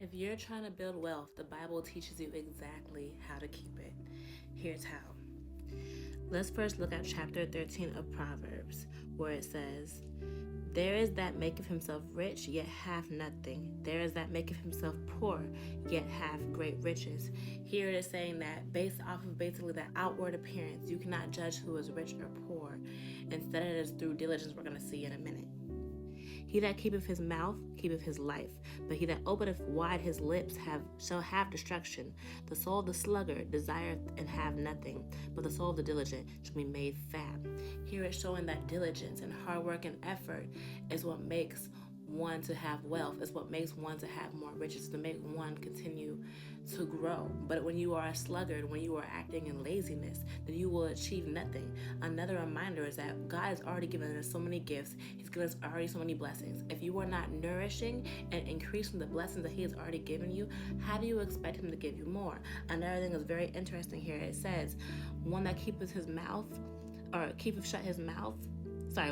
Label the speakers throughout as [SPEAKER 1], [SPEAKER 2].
[SPEAKER 1] If you're trying to build wealth, the Bible teaches you exactly how to keep it. Here's how. Let's first look at chapter 13 of Proverbs, where it says, "There is that maketh himself rich, yet hath nothing. There is that maketh himself poor, yet hath great riches." Here it is saying that based off of basically the outward appearance, you cannot judge who is rich or poor. Instead, it is through diligence, we're going to see in a minute. "He that keepeth his mouth keepeth his life, but he that openeth wide his lips shall have destruction. The soul of the sluggard desireth and have nothing, but the soul of the diligent shall be made fat." Here it's showing that diligence and hard work and effort is what makes one to have wealth, is what makes one to have more riches, to make one continue to grow. But when you are a sluggard, when you are acting in laziness, then you will achieve nothing. Another reminder is that God has already given us so many gifts. He's given us already so many blessings. If you are not nourishing and increasing the blessings that He has already given you, how do you expect Him to give you more? Another thing is very interesting here. It says, one that keepeth his mouth, or keepeth shut his mouth,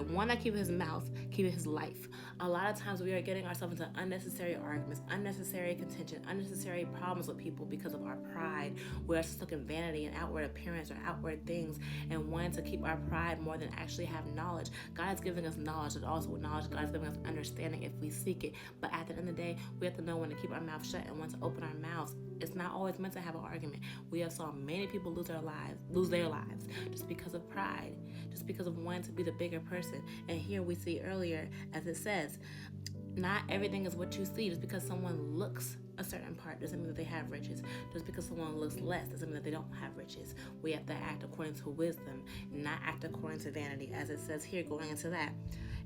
[SPEAKER 1] one that keepeth his mouth, keepeth his life. A lot of times we are getting ourselves into unnecessary arguments, unnecessary contention, unnecessary problems with people because of our pride. We are stuck in vanity and outward appearance or outward things and wanting to keep our pride more than actually have knowledge. God is giving us knowledge, and also with knowledge, God is giving us understanding if we seek it. But at the end of the day, we have to know when to keep our mouth shut and when to open our mouths. It's not always meant to have an argument. We have saw many people lose their lives just because of pride, just because of wanting to be the bigger person. And here we see earlier, as it says, not everything is what you see. Just because someone looks a certain part doesn't mean that they have riches. Just because someone looks less doesn't mean that they don't have riches. We have to act according to wisdom, not act according to vanity, as it says here going into that.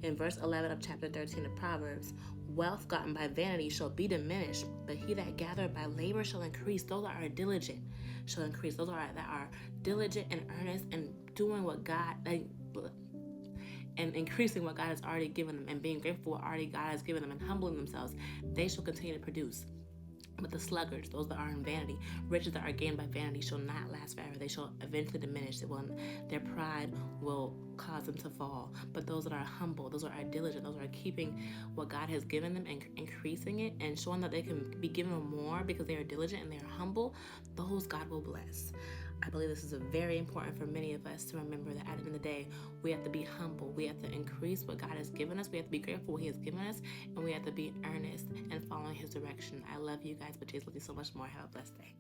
[SPEAKER 1] In verse 11 of chapter 13 of Proverbs, "Wealth gotten by vanity shall be diminished, but he that gathereth by labor shall increase." Those that are diligent shall increase. Those that are diligent and earnest and doing what God, and increasing what God has already given them and being grateful for what already God has given them and humbling themselves, they shall continue to produce. But the sluggards, those that are in vanity, riches that are gained by vanity shall not last forever. They shall eventually diminish. Their pride will cause them to fall. But those that are humble, those that are diligent, those that are keeping what God has given them and increasing it and showing that they can be given more because they are diligent and they are humble, those God will bless. I believe this is very important for many of us to remember that at the end of the day, we have to be humble. We have to increase what God has given us. We have to be grateful for what He has given us. And we have to be earnest and following His direction. I love you guys, but Jesus loves you so much more. Have a blessed day.